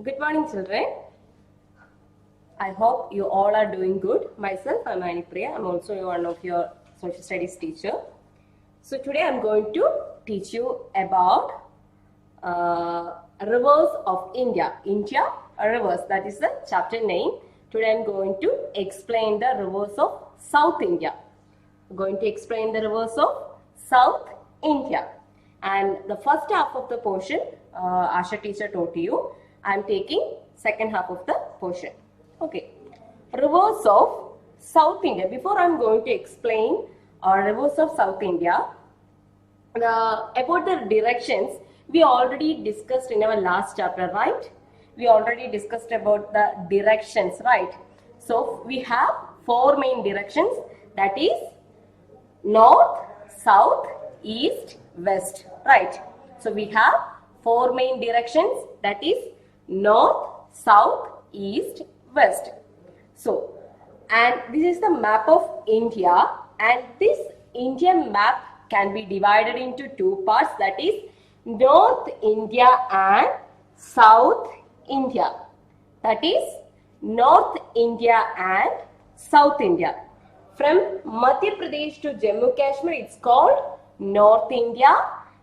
Good morning, children. I hope you all are doing good. Myself, I'm Anipriya. I'm also one of your social studies teacher. So today I'm going to teach you about rivers of India. India rivers. That is the chapter name. Today I'm going to explain the rivers of South India. I'm going to explain the rivers of South India. And the first half of the portion, Asha teacher taught you. I am taking second half of the portion. Okay. Rivers of South India. Before I am going to explain rivers of South India, about the directions, we already discussed in our last chapter, right? We already discussed about the directions, right? So, we have four main directions, that is north, south, east, west, right? So, we have four main directions, that is north, south, east, west. So, and this is the map of India, and this Indian map can be divided into two parts, that is North India and South India. That is North India and South India. From Madhya Pradesh to Jammu Kashmir, it's called North India,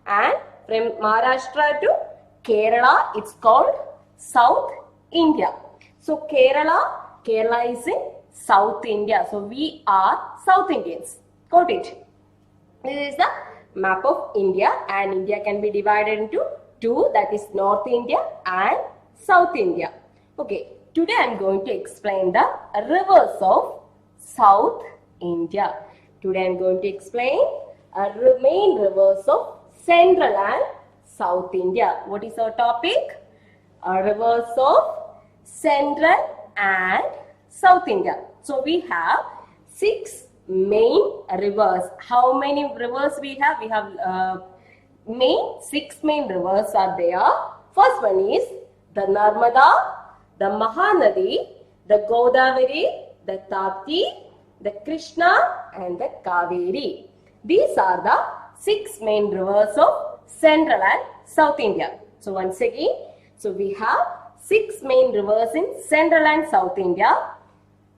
and from Maharashtra to Kerala, it's called South India. So Kerala is in South India. So we are South Indians. Got it? This is the map of India, and India can be divided into two, that is North India and South India. Okay, today I am going to explain the rivers of South India. Today I am going to explain main rivers of Central and South India. What is our topic? Rivers of Central and South India. So we have 6 main rivers. How many rivers we have? We have six main rivers are there. First one is the Narmada, the Mahanadi, the Godavari, the Tapti, the Krishna and the Kaveri. These are the 6 main rivers of Central and South India. So once again, so we have 6 main rivers in Central and South India.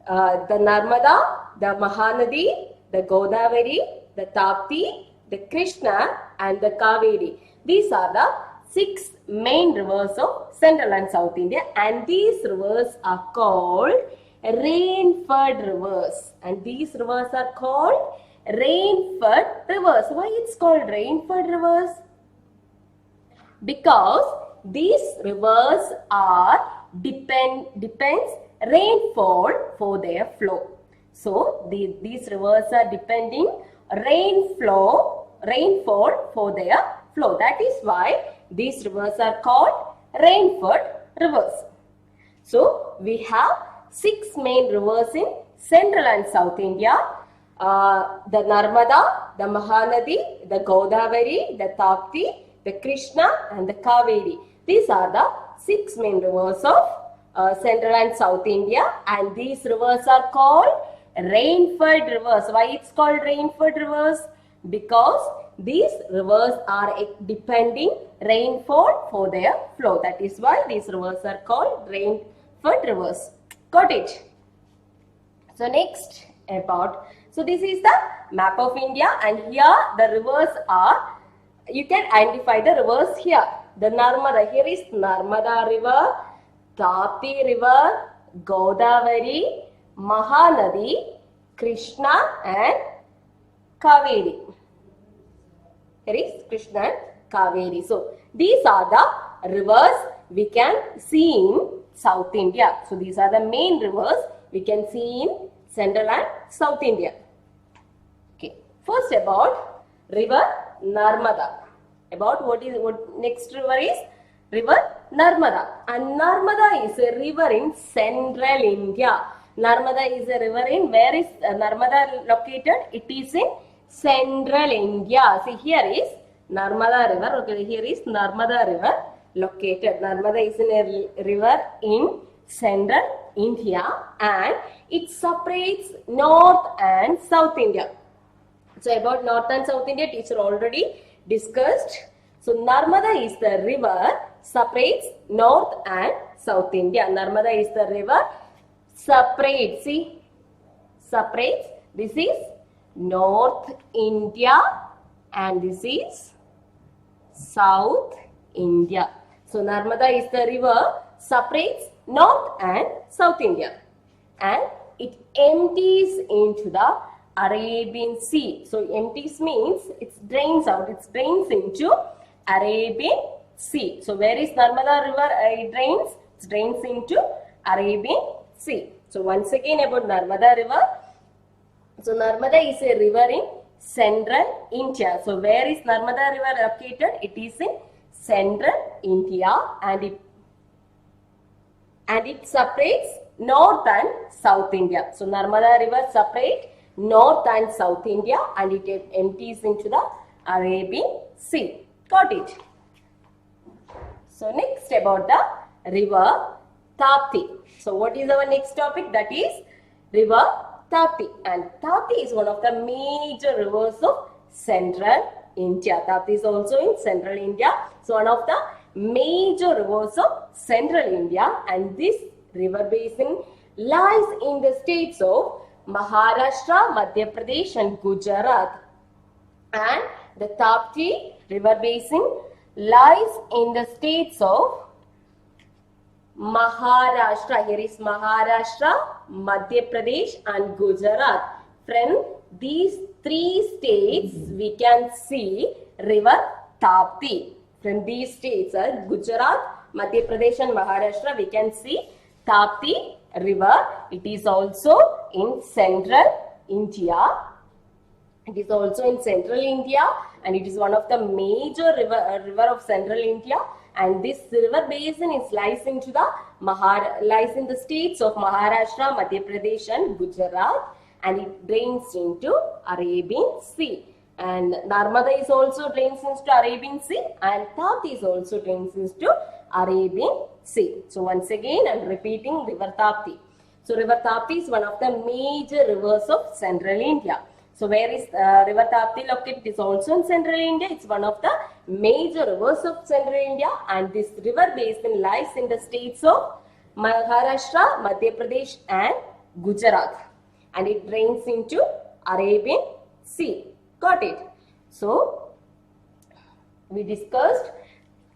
The Narmada, the Mahanadi, the Godavari, the Tapti, the Krishna and the Kaveri. These are the 6 main rivers of Central and South India, and these rivers are called rain-fed rivers. And these rivers are called rain-fed rivers. Why it's called rain-fed rivers? Because these rivers are depends rainfall for their flow. So these rivers are depending rainfall for their flow. That is why these rivers are called rain-fed rivers. So we have 6 main rivers in Central and South India. The Narmada, the Mahanadi, the Godavari, the Tapti, the Krishna and the Kaveri. These are the 6 main rivers of Central and South India, and these rivers are called rain-fed rivers. Why it's called rain-fed rivers? Because these rivers are depending rainfall for their flow. That is why these rivers are called rain-fed rivers. Got it? So next so this is the map of India, and here the rivers are, you can identify the rivers here. The Narmada, here is Narmada river, Tapti river, Godavari, Mahanadi, Krishna and Kaveri. Here is Krishna and Kaveri. So these are the rivers we can see in South India. So these are the main rivers we can see in Central and South India. Okay. First about river Narmada. About what next river is? River Narmada. And Narmada is a river in Central India. Narmada is a river in, where is Narmada located? It is in Central India. See, here is Narmada river. Okay, here is Narmada river located. Narmada is a river in Central India, and it separates North and South India. So about North and South India, teacher already discussed. So Narmada is the river separates North and South India. Narmada is the river separates. See, separates. This is North India and this is South India. So Narmada is the river separates North and South India, and it empties into the Arabian Sea. So empties means it drains out. It drains into Arabian Sea. So where is Narmada river? It drains. It drains into Arabian Sea. So once again about Narmada river. So Narmada is a river in central India. So where is Narmada river located? It is in central India, and it separates North and South India. So Narmada river separates North and South India, and it empties into the Arabian Sea. Got it? So next about the river Tapti. So what is our next topic? That is river Tapti. And Tapti is one of the major rivers of central India. Tapti is also in central India. So one of the major rivers of central India, and this river basin lies in the states of Maharashtra, Madhya Pradesh and Gujarat. And the Tapti river basin lies in the states of Maharashtra. Here is Maharashtra, Madhya Pradesh and Gujarat. From these three states we can see river Tapti. From these states, Gujarat, Madhya Pradesh and Maharashtra, we can see Tapti river. It is also in central India. It is also in central India, and it is one of the major river of central India. And this river basin is lies in the states of Maharashtra, Madhya Pradesh and Gujarat, and it drains into Arabian Sea. And Narmada is also drains into Arabian Sea, and Tapti is also drains into Arabian Sea. So once again I am repeating river Tapti. So river Tapti is one of the major rivers of central India. So where is river Tapti located? It is also in central India. It's one of the major rivers of central India, and this river basin lies in the states of Maharashtra, Madhya Pradesh and Gujarat, and it drains into Arabian Sea. Got it? So we discussed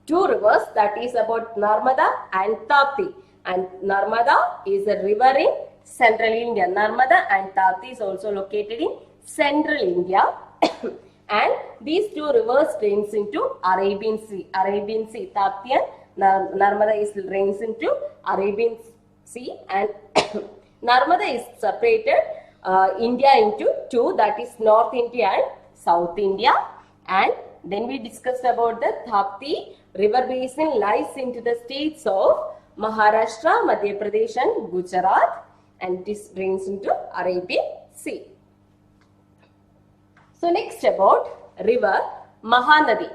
two rivers, that is about Narmada and Tapti. And Narmada is a river in central India. Narmada and Tapti is also located in central India. And these two rivers drains into Arabian Sea. Arabian Sea, Tapti and Narmada is drains into Arabian Sea, and Narmada is separated India into two, that is North India and South India. And then we discussed about the Tapti river basin lies into the states of Maharashtra, Madhya Pradesh and Gujarat, and this drains into Arabian Sea. So next about river Mahanadi.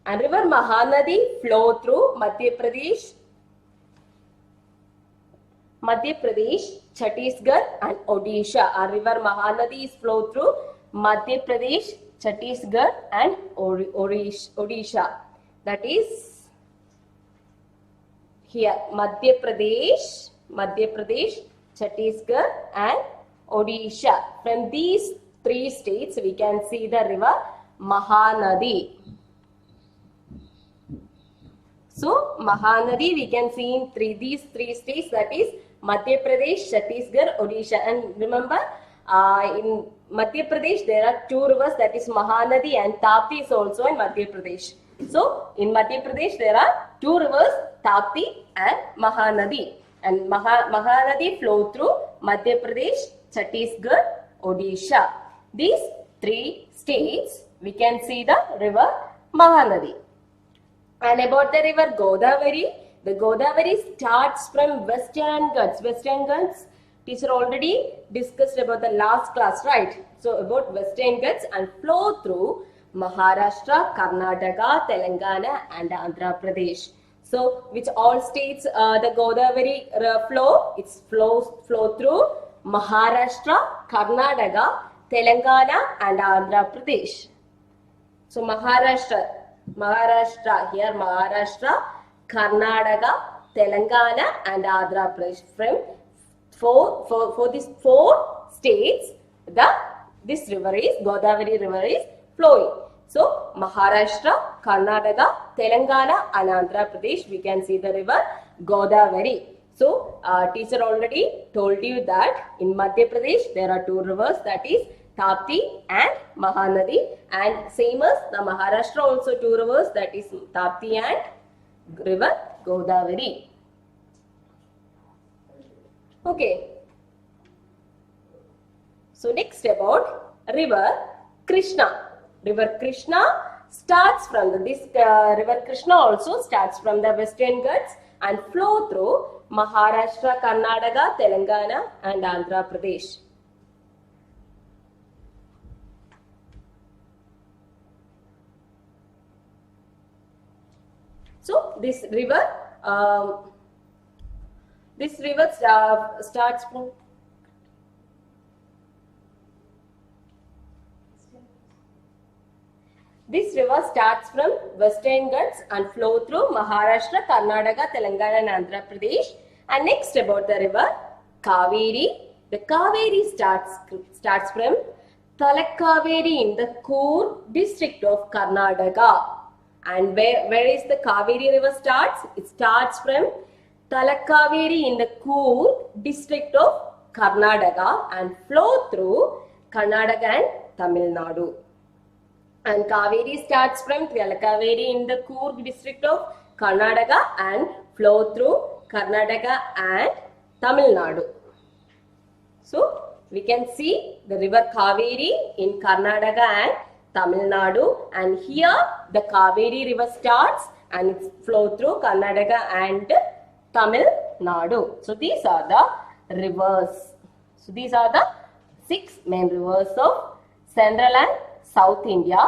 And river Mahanadi flow through Madhya Pradesh, Chhattisgarh and Odisha. Our river Mahanadi is flow through Madhya Pradesh, Chhattisgarh and Odisha. That is here Madhya Pradesh, Chhattisgarh and Odisha. From these three states we can see the river Mahanadi. So Mahanadi we can see in these three states, that is Madhya Pradesh, Chhattisgarh, Odisha. And remember, in Madhya Pradesh there are two rivers, that is Mahanadi and Tapti is also in Madhya Pradesh. So in Madhya Pradesh there are two rivers, Tapti and Mahanadi. And Mahanadi flow through Madhya Pradesh, Chhattisgarh, Odisha. These three states we can see the river Mahanadi. And about the river Godavari, the Godavari starts from Western Ghats. Western Ghats, teacher already discussed about the last class, right? So about Western Ghats and flow through Maharashtra, Karnataka, Telangana and Andhra Pradesh. So which all states the Godavari flow? It flow through Maharashtra, Karnataka, Telangana and Andhra Pradesh. So Maharashtra, here Maharashtra, Karnataka, Telangana and Andhra Pradesh. For these 4 states, this river is Godavari river is flowing. So Maharashtra, Karnataka, Telangana and Andhra Pradesh, we can see the river Godavari. So teacher already told you that in Madhya Pradesh there are 2 rivers, that is Tapti and Mahanadi, and same as the Maharashtra also 2 rivers, that is Tapti and river Godavari. Okay. So next about river Krishna. River Krishna starts from this river Krishna also starts from the Western Ghats and flow through Maharashtra, Karnataka, Telangana and Andhra Pradesh. So this river starts from Western Ghats and flow through Maharashtra, Karnataka, Telangana and Andhra Pradesh. And next about the river Kaveri. The Kaveri starts from Talakaveri in the Coorg district of Karnataka. And where is the Kaveri river starts? It starts from Talakaveri in the Coorg district of Karnataka and flow through Karnataka and Tamil Nadu. And Kaveri starts from Talakaveri in the Coorg district of Karnataka and flow through Karnataka and Tamil Nadu. So we can see the river Kaveri in Karnataka and Tamil Nadu, and here the Kaveri river starts and it flows through Karnataka and Tamil Nadu. So these are the rivers. So these are the 6 main rivers of Central and South India.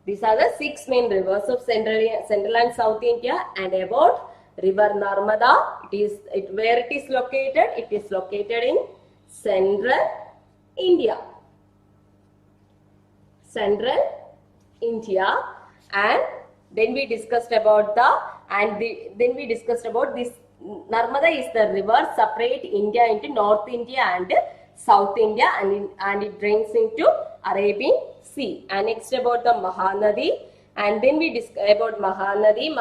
These are the 6 main rivers of Central and South India. And about river Narmada, where it is located? It is located in Central India. Central India. And then we discussed about this Narmada is the river separate India into North India and South India, and it drains into Arabian Sea. And next about the Mahanadi, and then we discussed about Mahanadi.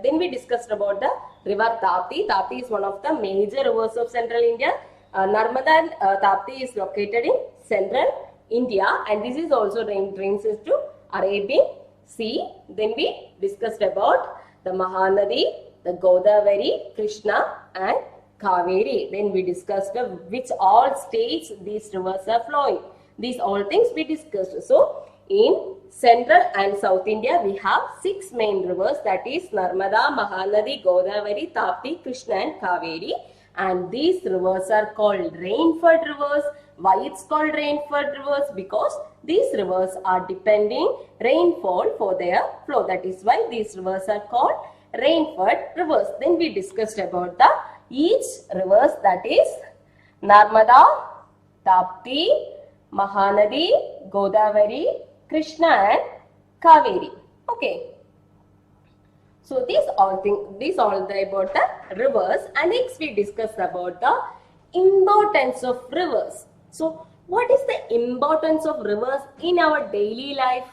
Then we discussed about the river Tapti. Tapti is one of the major rivers of Central India. Narmada and Tapti is located in Central India, and this is also drains into Arabian Sea. Then we discussed about the Mahanadi, the Godavari, Krishna and Kaveri. Then we discussed which all states these rivers are flowing. These all things we discussed. So in Central and South India we have 6 main rivers, that is Narmada, Mahanadi, Godavari, Tapti, Krishna and Kaveri. And these rivers are called rain-fed rivers. Why it's called rain-fed rivers? Because these rivers are depending rainfall for their flow. That is why these rivers are called rain-fed rivers. Then we discussed about each rivers, that is Narmada, Tapti, Mahanadi, Godavari, Krishna and Kaveri. Okay. So these all about the rivers, and next we discuss about the importance of rivers. So what is the importance of rivers in our daily life?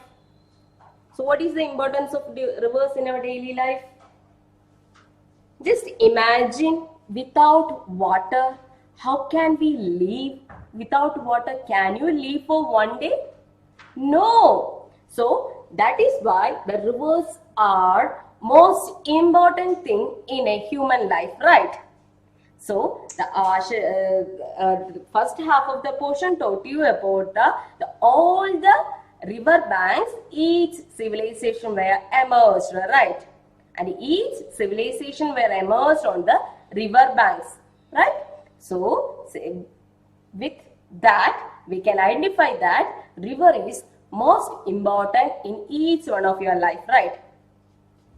So what is the importance of the rivers in our daily life? Just imagine, without water, how can we live? Without water, can you live for one day? No. So that is why the rivers are most important thing in a human life, right? So the first half of the portion taught you about all the river banks. Each civilization were emerged, right? And each civilization were emerged on the river banks, right? So with that we can identify that river is most important in each one of your life, right?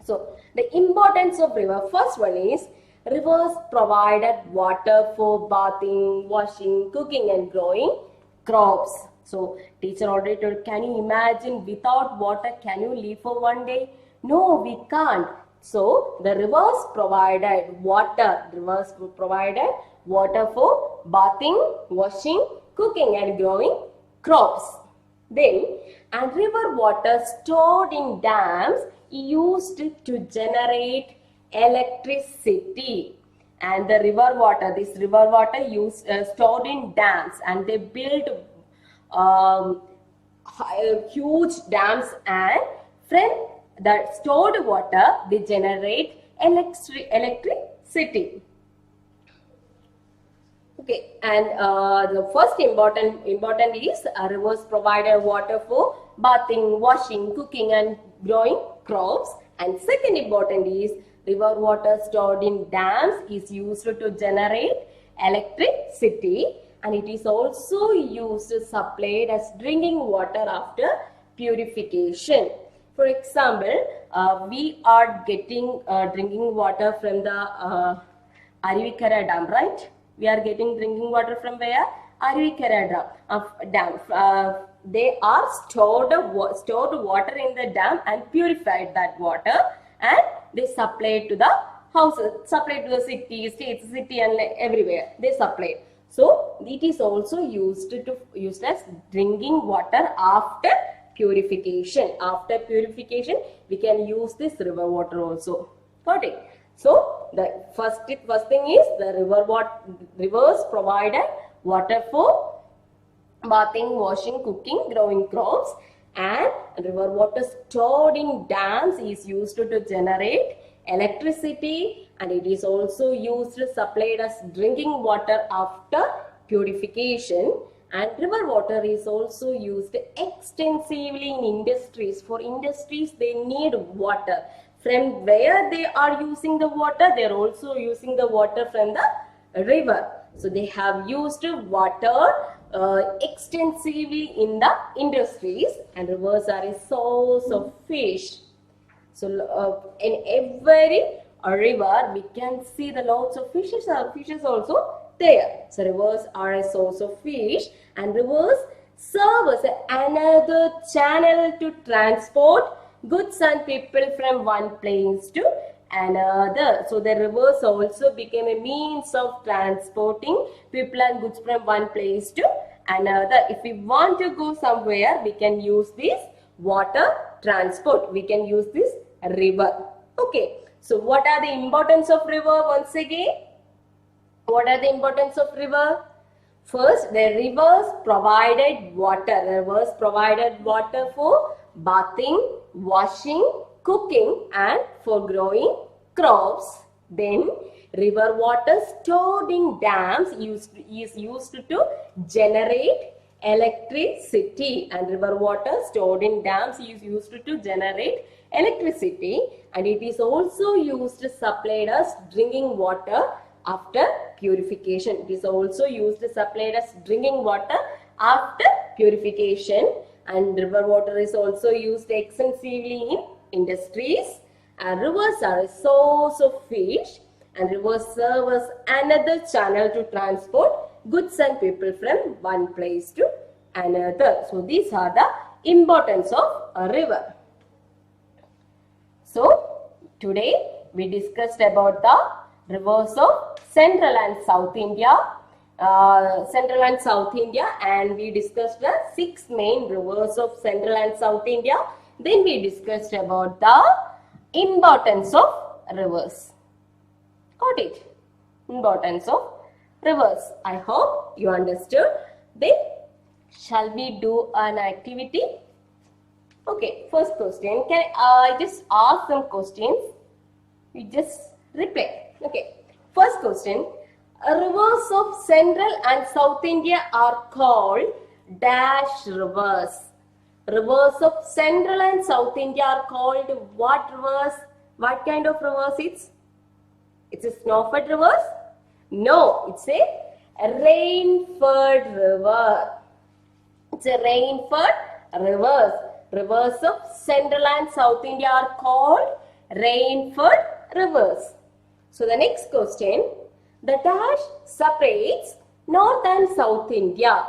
So the importance of river, first one is rivers provided water for bathing, washing, cooking and growing crops. So teacher already told, can you imagine without water can you live for one day? No, we can't. So the rivers provided water. Rivers provided water for bathing, washing, cooking and growing crops. Then, and river water stored in dams used to generate electricity. And the river water, this river water stored in dams, and they built huge dams, and from the stored water they generate electricity. Okay, and the first important is rivers provided water for bathing, washing, cooking and growing crops. And second important is river water stored in dams is used to generate electricity, and it is also used to supply as drinking water after purification. For example, we are getting drinking water from the Aruvikara Dam, right? We are getting drinking water from where? Aruvikara Dam. They are stored water in the dam and purified that water, and they supply to the houses, supply to the city, states, city and everywhere. They supply. So it is also used as drinking water after purification. After purification, we can use this river water also. Got it? So the first thing is the rivers provided water for bathing, washing, cooking, growing crops, and river water stored in dams is used to generate electricity, and it is also used supplied as drinking water after purification. And river water is also used extensively in industries. For industries, they need water. From where they are using the water, they are also using the water from the river. So they have used water extensively in the industries, and rivers are a source of fish. So in every river, we can see the lots of fishes also there. So rivers are a source of fish, and rivers serve as another channel to transport goods and people from one place to another. So the rivers also became a means of transporting people and goods from one place to another. If we want to go somewhere, we can use this water transport. We can use this river. Okay. So what are the importance of river once again? What are the importance of river? First, the rivers provided water. Rivers provided water for bathing, washing, cooking and for growing crops. Then river water stored in dams is used to generate electricity, and river water stored in dams is used to generate electricity, and it is also used to supply us drinking water after purification. It is also used to supply us drinking water after purification, and river water is also used extensively in industries. And rivers are a source of fish, and rivers serve as another channel to transport goods and people from one place to another. So these are the importance of a river. So today we discussed about the rivers of Central and South India. And we discussed the 6 main rivers of Central and South India. Then we discussed about the importance of rivers. Got it? Importance of rivers. I hope you understood. Then shall we do an activity? Okay, first question. Can I just ask some questions? You just reply. Okay. First question. Rivers of Central and South India are called dash rivers. Rivers of Central and South India are called what rivers? What kind of rivers it's a snow-fed rivers? No, it's a rain-fed river. It's a rain-fed rivers. Rivers of Central and South India are called rain-fed rivers. So the next question, the dash separates North and South India.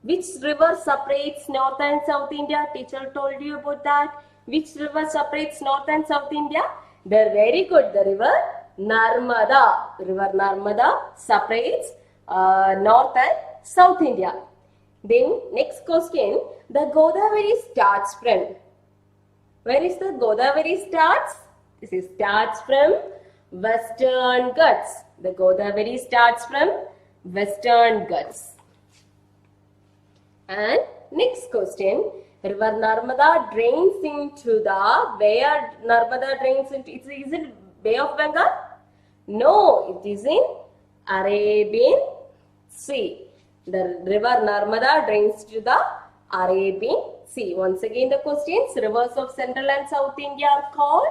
Which river separates North and South India? Teacher told you about that. Which river separates North and South India? They're very good. The river Narmada. River Narmada separates North and South India. Then next question. The Godavari starts from. Where is the Godavari starts? This is starts from Western Ghats. The Godavari starts from Western Ghats. And next question. River Narmada drains into the, where Narmada drains into, is it Bay of Bengal? No, it is in Arabian Sea. The river Narmada drains to the Arabian Sea. Once again the questions. Rivers of Central and South India are called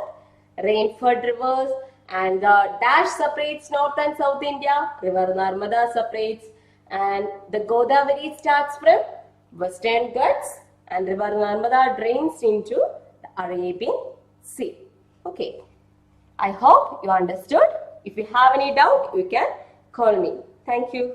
rain-fed rivers, and the dash separates North and South India. River Narmada separates, and the Godavari starts from Western Ghats, and River Narmada drains into the Arabian Sea. Okay. I hope you understood. If you have any doubt, you can call me. Thank you.